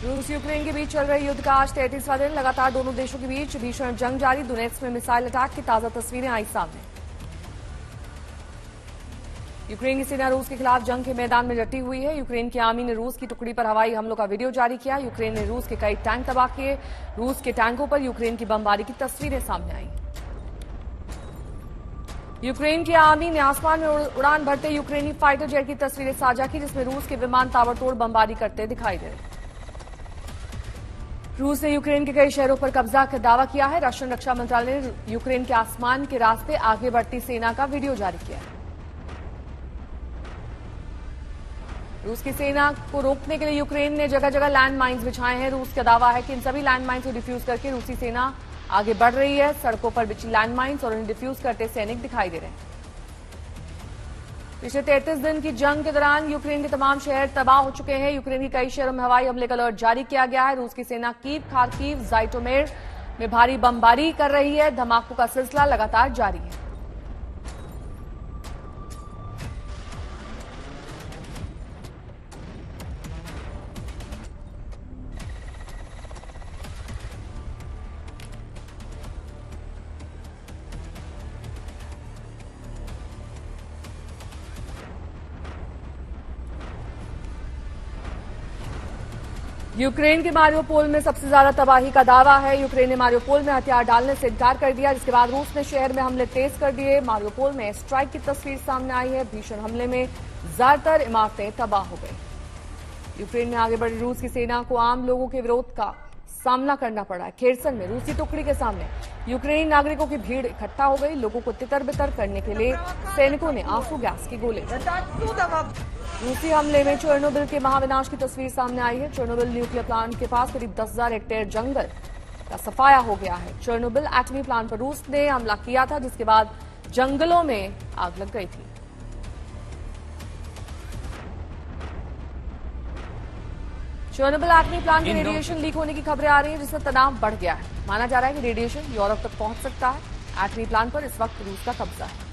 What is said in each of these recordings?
रूस यूक्रेन के बीच चल रहे युद्ध का आज 33वां दिन। लगातार दोनों देशों के बीच भीषण जंग जारी। डोनेट्स्क में मिसाइल अटैक की ताजा तस्वीरें आई सामने। यूक्रेन की सेना रूस के खिलाफ जंग के मैदान में डटी हुई है। यूक्रेन की आर्मी ने रूस की टुकड़ी पर हवाई हमलों का वीडियो जारी किया। यूक्रेन ने रूस के कई टैंक तबाह किए। रूस के टैंकों पर यूक्रेन की बमबारी की तस्वीरें सामने आई। यूक्रेन की आर्मी ने आसमान में उड़ान भरते यूक्रेनी फाइटर जेट की तस्वीरें साझा की, जिसमें रूस के विमान ताबड़तोड़ बमबारी करते दिखाई दे रहे। रूस ने यूक्रेन के कई शहरों पर कब्जा का दावा किया है। रशियन रक्षा मंत्रालय ने यूक्रेन के आसमान के रास्ते आगे बढ़ती सेना का वीडियो जारी किया है। रूस की सेना को रोकने के लिए यूक्रेन ने जगह जगह लैंड माइन्स बिछाए हैं। रूस का दावा है कि इन सभी लैंड माइन्स को डिफ्यूज करके रूसी सेना आगे बढ़ रही है। सड़कों पर बिछी लैंड माइन्स और उन्हें डिफ्यूज करते सैनिक दिखाई दे रहे हैं। पिछले 33 दिन की जंग के दौरान यूक्रेन के तमाम शहर तबाह हो चुके हैं। यूक्रेन के कई शहरों में हवाई हमले का अलर्ट जारी किया गया है। रूस की सेना कीव, खार्किव, जाइटोमेर में भारी बमबारी कर रही है। धमाकों का सिलसिला लगातार जारी है। यूक्रेन के मारियोपोल में सबसे ज्यादा तबाही का दावा है। यूक्रेन ने मारियोपोल में हथियार डालने से इनकार कर दिया, जिसके बाद रूस ने शहर में हमले तेज कर दिए। मारियोपोल में स्ट्राइक की तस्वीर सामने आई है। भीषण हमले में ज्यादातर इमारतें तबाह हो गई। यूक्रेन में आगे बढ़ी रूस की सेना को आम लोगों के विरोध का सामना करना पड़ा है। खेरसन में रूसी टुकड़ी के सामने यूक्रेनी नागरिकों की भीड़ इकट्ठा हो गई। लोगों को तितर बितर करने के लिए सैनिकों ने आंसू गैस के गोले। रूसी हमले में चेर्नोबिल के महाविनाश की तस्वीर सामने आई है। चेर्नोबिल न्यूक्लियर प्लांट के पास करीब 10,000 हेक्टेयर जंगल का सफाया हो गया है। चेर्नोबिल एटमी प्लांट पर रूस ने हमला किया था, जिसके बाद जंगलों में आग लग गई थी। चेर्नोबिल एटमी प्लांट में रेडिएशन लीक होने की खबरें आ रही हैं, जिससे तनाव बढ़ गया है। माना जा रहा है कि रेडिएशन यूरोप तक पहुंच सकता है। एटमी प्लांट पर इस वक्त रूस का कब्जा है।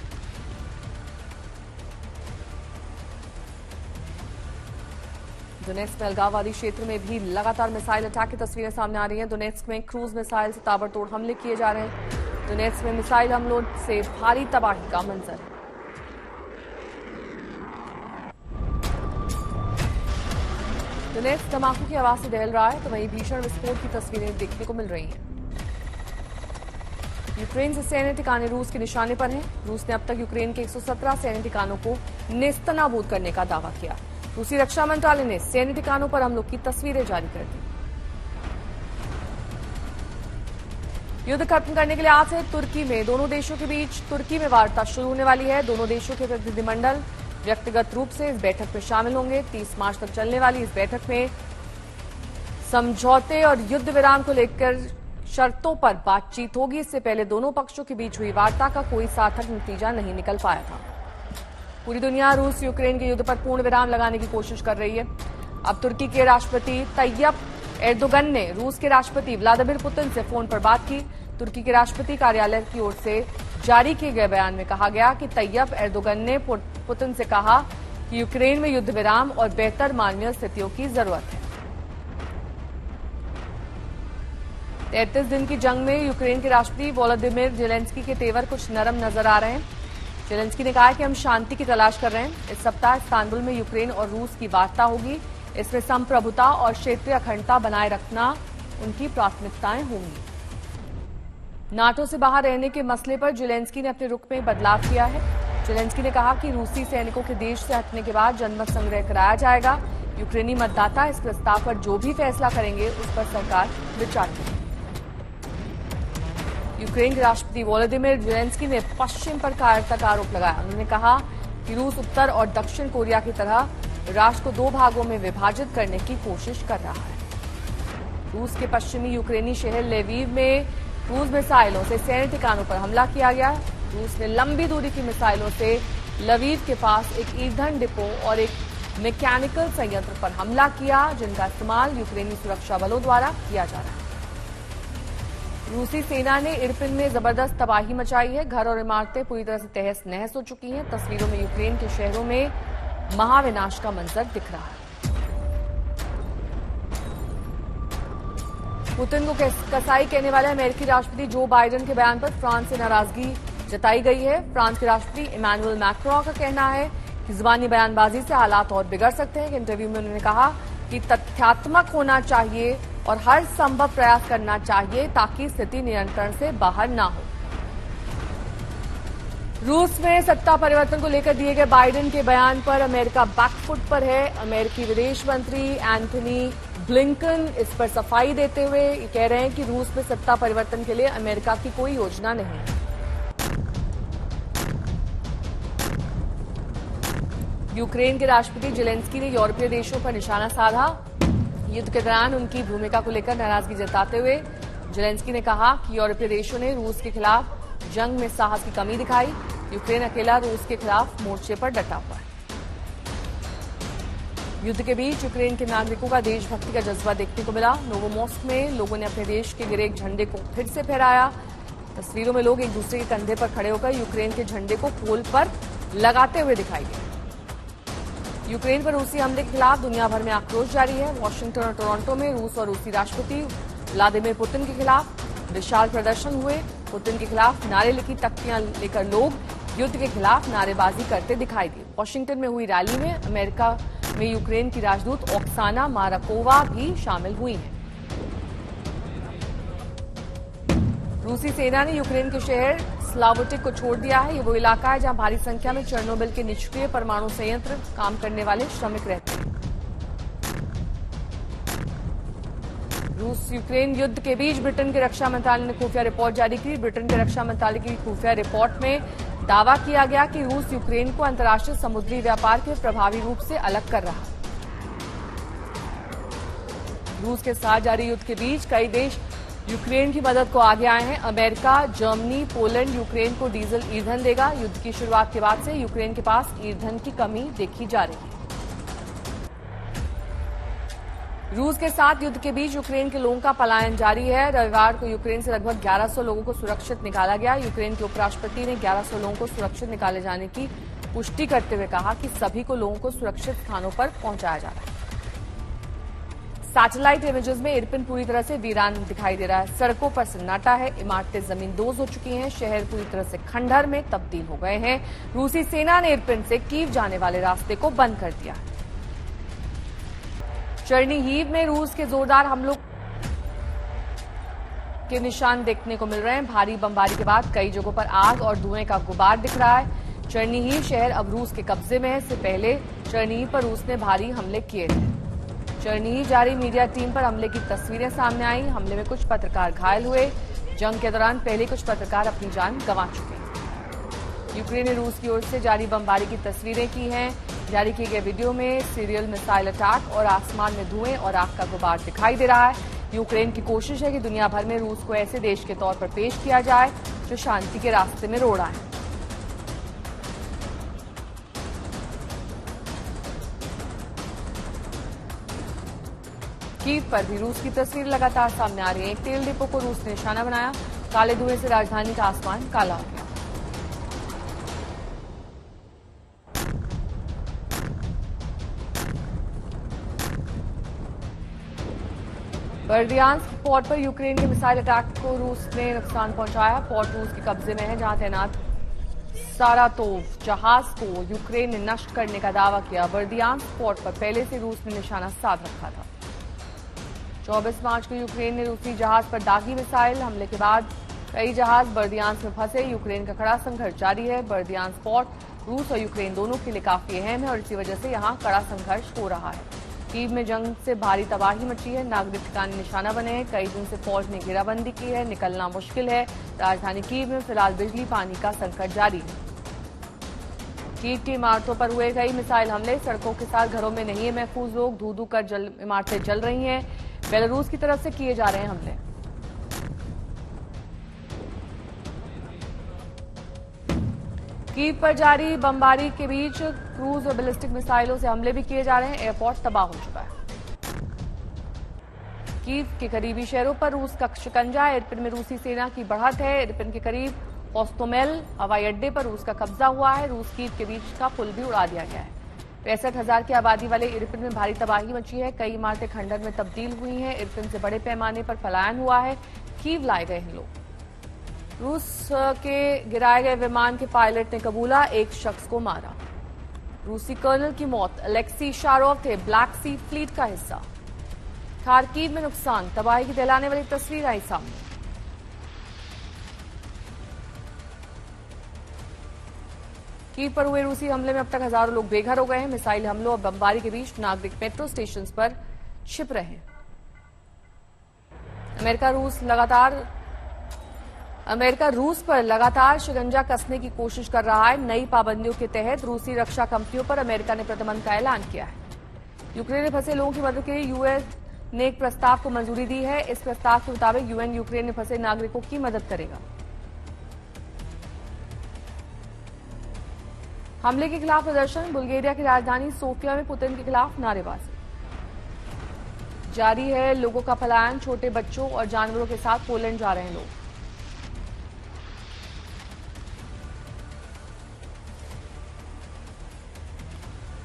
डोनेट्स्क में अलगाववादी क्षेत्र में भी लगातार मिसाइल अटैक की तस्वीरें सामने आ रही हैं। डोनेट्स्क में क्रूज मिसाइल से ताबड़तोड़ हमले किए जा रहे हैं। डोनेट्स्क में मिसाइल हमलों से भारी तबाही का मंजर है। डोनेट्स्क धमाकों की आवाज से दहल रहा है, तो वहीं भीषण विस्फोट की तस्वीरें देखने को मिल रही हैं। यूक्रेन से सैन्य ठिकाने रूस के निशाने पर हैं। रूस ने अब तक यूक्रेन के 117 सैन्य ठिकानों को नेस्तनाबूद करने का दावा किया। रूसी रक्षा मंत्रालय ने सैन्य ठिकानों पर हमलों की तस्वीरें जारी कर दी। युद्ध खत्म करने के लिए आज से तुर्की में दोनों देशों के बीच तुर्की में वार्ता शुरू होने वाली है। दोनों देशों के प्रतिनिधिमंडल व्यक्तिगत रूप से इस बैठक में शामिल होंगे। 30 मार्च तक चलने वाली इस बैठक में समझौते और युद्ध विराम को लेकर शर्तों पर बातचीत होगी। इससे पहले दोनों पक्षों के बीच हुई वार्ता का कोई सार्थक नतीजा नहीं निकल पाया था। पूरी दुनिया रूस यूक्रेन के युद्ध पर पूर्ण विराम लगाने की कोशिश कर रही है। अब तुर्की के राष्ट्रपति तैयब एर्दोगन ने रूस के राष्ट्रपति व्लादिमीर पुतिन से फोन पर बात की। तुर्की के राष्ट्रपति कार्यालय की ओर से जारी किए गए बयान में कहा गया कि तैयब एर्दोगन ने पुतिन से कहा कि यूक्रेन में युद्ध विराम और बेहतर मानवीय स्थितियों की जरूरत है। 33 दिन की जंग में यूक्रेन के राष्ट्रपति वोलोदिमीर जेलेंस्की के तेवर कुछ नरम नजर आ रहे हैं। जेलेंस्की ने कहा कि हम शांति की तलाश कर रहे हैं। इस सप्ताह इस्तांबुल में यूक्रेन और रूस की वार्ता होगी। इसमें संप्रभुता और क्षेत्रीय अखंडता बनाए रखना उनकी प्राथमिकताएं होंगी। नाटो से बाहर रहने के मसले पर जेलेंस्की ने अपने रुख में बदलाव किया है। जेलेंस्की ने कहा कि रूसी सैनिकों के देश से हटने के बाद जनमत संग्रह कराया जाएगा। यूक्रेनी मतदाता इस प्रस्ताव पर जो भी फैसला करेंगे उस पर सरकार विचार करेगी। यूक्रेन के राष्ट्रपति वोलोदिमीर जेलेंस्की ने पश्चिम पर कायरता का आरोप लगाया। उन्होंने कहा कि रूस उत्तर और दक्षिण कोरिया की तरह राष्ट्र को 2 भागों में विभाजित करने की कोशिश कर रहा है। रूस के पश्चिमी यूक्रेनी शहर लेविव में क्रूज मिसाइलों से सैन्य ठिकानों पर हमला किया गया। रूस ने लंबी दूरी की मिसाइलों से लवीव के पास एक ईंधन डिपो और एक मैकेनिकल संयंत्र पर हमला किया, जिनका इस्तेमाल यूक्रेनी सुरक्षा बलों द्वारा किया जा रहा है। रूसी सेना ने इरपिन में जबरदस्त तबाही मचाई है। घर और इमारतें पूरी तरह से तहस नहस हो चुकी हैं। तस्वीरों में यूक्रेन के शहरों में महाविनाश का मंजर दिख रहा है। पुतिन को कसाई कहने वाले अमेरिकी राष्ट्रपति जो बाइडेन के बयान पर फ्रांस से नाराजगी जताई गई है। फ्रांस के राष्ट्रपति इमैनुअल मैक्रों का कहना है कि जुबानी बयानबाजी से हालात और बिगड़ सकते हैं। इंटरव्यू में उन्होंने कहा कि तथ्यात्मक होना चाहिए और हर संभव प्रयास करना चाहिए ताकि स्थिति नियंत्रण से बाहर न हो। रूस में सत्ता परिवर्तन को लेकर दिए गए बाइडेन के बयान पर अमेरिका बैकफुट पर है। अमेरिकी विदेश मंत्री एंथनी ब्लिंकन इस पर सफाई देते हुए कह रहे हैं कि रूस में सत्ता परिवर्तन के लिए अमेरिका की कोई योजना नहीं है। यूक्रेन के राष्ट्रपति जेलेंस्की ने यूरोपीय देशों पर निशाना साधा। युद्ध के दौरान उनकी भूमिका को लेकर नाराजगी जताते हुए जेलेंस्की ने कहा कि यूरोपीय देशों ने रूस के खिलाफ जंग में साहस की कमी दिखाई। यूक्रेन अकेला रूस के खिलाफ मोर्चे पर डटा हुआ है। युद्ध के बीच यूक्रेन के नागरिकों का देशभक्ति का जज्बा देखने को मिला। नोवोमोस्क में लोगों ने अपने देश के गिरे एक झंडे को फिर से फहराया। तस्वीरों में लोग एक दूसरे के कंधे पर खड़े होकर यूक्रेन के झंडे को पोल पर लगाते हुए दिखाई दिए। यूक्रेन पर रूसी हमले के खिलाफ दुनिया भर में आक्रोश जारी है। वॉशिंगटन और टोरंटो में रूस और रूसी राष्ट्रपति व्लादिमीर पुतिन के खिलाफ विशाल प्रदर्शन हुए। पुतिन के खिलाफ नारे लिखी तख्तियां लेकर लोग युद्ध के खिलाफ नारेबाजी करते दिखाई दिए। वॉशिंगटन में हुई रैली में अमेरिका में यूक्रेन की राजदूत ओक्साना माराकोवा भी शामिल हुई हैं। रूसी सेना ने यूक्रेन के शहर स्लावोटिक को छोड़ दिया है। ये वो इलाका है जहां भारी संख्या में चेर्नोबिल के निष्क्रिय परमाणु संयंत्र काम करने वाले श्रमिक रहते हैं। रूस यूक्रेन युद्ध के बीच ब्रिटेन के रक्षा मंत्रालय ने खुफिया रिपोर्ट जारी की। ब्रिटेन के रक्षा मंत्रालय की खुफिया रिपोर्ट में दावा किया गया कि रूस यूक्रेन को अंतर्राष्ट्रीय समुद्री व्यापार के प्रभावी रूप से अलग कर रहा है। रूस के साथ जारी युद्ध के बीच कई देश यूक्रेन की मदद को आगे आए हैं। अमेरिका, जर्मनी, पोलैंड यूक्रेन को डीजल ईंधन देगा। युद्ध की शुरुआत के बाद से यूक्रेन के पास ईंधन की कमी देखी जा रही है। रूस के साथ युद्ध के बीच यूक्रेन के लोगों का पलायन जारी है। रविवार को यूक्रेन से लगभग 1100 लोगों को सुरक्षित निकाला गया। यूक्रेन के उपराष्ट्रपति ने 1100 लोगों को सुरक्षित निकाले जाने की पुष्टि करते हुए कहा कि सभी को लोगों को सुरक्षित स्थानों पर पहुंचाया जा रहा है। सैटेलाइट इमेजेस में इरपिन पूरी तरह से वीरान दिखाई दे रहा है। सड़कों पर सन्नाटा है। इमारतें जमींदोज हो चुकी हैं। शहर पूरी तरह से खंडहर में तब्दील हो गए हैं। रूसी सेना ने इरपिन से कीव जाने वाले रास्ते को बंद कर दिया है। चर्निहीव में रूस के जोरदार हमलों के निशान देखने को मिल रहे हैं। भारी बमबारी के बाद कई जगहों पर आग और धुएं का गुबार दिख रहा है। चर्निहीव शहर अब रूस के कब्जे में है। इससे पहले चर्निहीव पर रूस ने भारी हमले किए थे। चर्निहीव जारी मीडिया टीम पर हमले की तस्वीरें सामने आई। हमले में कुछ पत्रकार घायल हुए। जंग के दौरान पहले कुछ पत्रकार अपनी जान गंवा चुके हैं। यूक्रेन ने रूस की ओर से जारी बमबारी की तस्वीरें की हैं। जारी किए गए वीडियो में सीरियल मिसाइल अटैक और आसमान में धुएं और आग का गुबार दिखाई दे रहा है। यूक्रेन की कोशिश है कि दुनिया भर में रूस को ऐसे देश के तौर पर पेश किया जाए जो शांति के रास्ते में रोड़ा है। कीव पर भी रूस की तस्वीर लगातार सामने आ रही है। एक तेल डिपो को रूस ने निशाना बनाया। काले धुएं से राजधानी का आसमान काला हो गया। बर्दियांस्क पोर्ट पर यूक्रेन के मिसाइल अटैक को रूस ने नुकसान पहुंचाया। पोर्ट रूस के कब्जे में है, जहां तैनात सारातोव जहाज को यूक्रेन ने नष्ट करने का दावा किया। बर्दियांस्क पोर्ट पर पहले से रूस ने निशाना साध रखा था। 24 मार्च को यूक्रेन ने रूसी जहाज पर दागी मिसाइल हमले के बाद कई जहाज बर्दियांस्क में फंसे। यूक्रेन का कड़ा संघर्ष जारी है। बर्दियांस्क पोर्ट रूस और यूक्रेन दोनों के लिए काफी अहम है और इसी वजह से यहां कड़ा संघर्ष हो रहा है। कीव में जंग से भारी तबाही मची है। नागरिक ठिकाने निशाना बने हैं। कई दिन से फौज ने घेराबंदी की है। निकलना मुश्किल है। राजधानी कीव में फिलहाल बिजली पानी का संकट जारी है। कीव की इमारतों पर हुए कई मिसाइल हमले। सड़कों के साथ घरों में नहीं है महफूज लोग। धू धू कर इमारतें जल रही हैं। बेलारूस की तरफ से किए जा रहे हैं हमले। कीव पर जारी बमबारी के बीच क्रूज और बैलिस्टिक मिसाइलों से हमले भी किए जा रहे हैं। एयरपोर्ट तबाह हो चुका है। कीव के करीबी शहरों पर रूस का शिकंजा। इरपिन में रूसी सेना की बढ़त है। इरपिन के करीब होस्टोमेल हवाई अड्डे पर रूस का कब्जा हुआ है। रूस कीव के बीच का पुल भी उड़ा दिया गया है। 65,000 की आबादी वाले इरपिन में भारी तबाही मची है। कई इमारतें खंडर में तब्दील हुई हैं। इरपिन से बड़े पैमाने पर पलायन हुआ है। कीव लाए गए हैं लोग। रूस के गिराए गए विमान के पायलट ने कबूला, एक शख्स को मारा। रूसी कर्नल की मौत। अलेक्सी शारोव थे ब्लैक सी फ्लीट का हिस्सा। खार्किव में नुकसान, तबाही की दिलाने वाली तस्वीर आई सामने। कीव पर हुए रूसी हमले में अब तक हजारों लोग बेघर हो गए हैं। मिसाइल हमलों और बमबारी के बीच नागरिक मेट्रो स्टेशन पर छिप रहे हैं। अमेरिका रूस पर लगातार शिकंजा कसने की कोशिश कर रहा है। नई पाबंदियों के तहत रूसी रक्षा कंपनियों पर अमेरिका ने प्रतिबंध का ऐलान किया है। यूक्रेन में फंसे लोगों की मदद के लिए यूएस ने एक प्रस्ताव को मंजूरी दी है। इस प्रस्ताव के मुताबिक यूएन यूक्रेन में फंसे नागरिकों की मदद करेगा। हमले के खिलाफ प्रदर्शन। बुल्गारिया की राजधानी सोफिया में पुतिन के खिलाफ नारेबाजी जारी है। लोगों का पलायन, छोटे बच्चों और जानवरों के साथ पोलैंड जा रहे हैं लोग।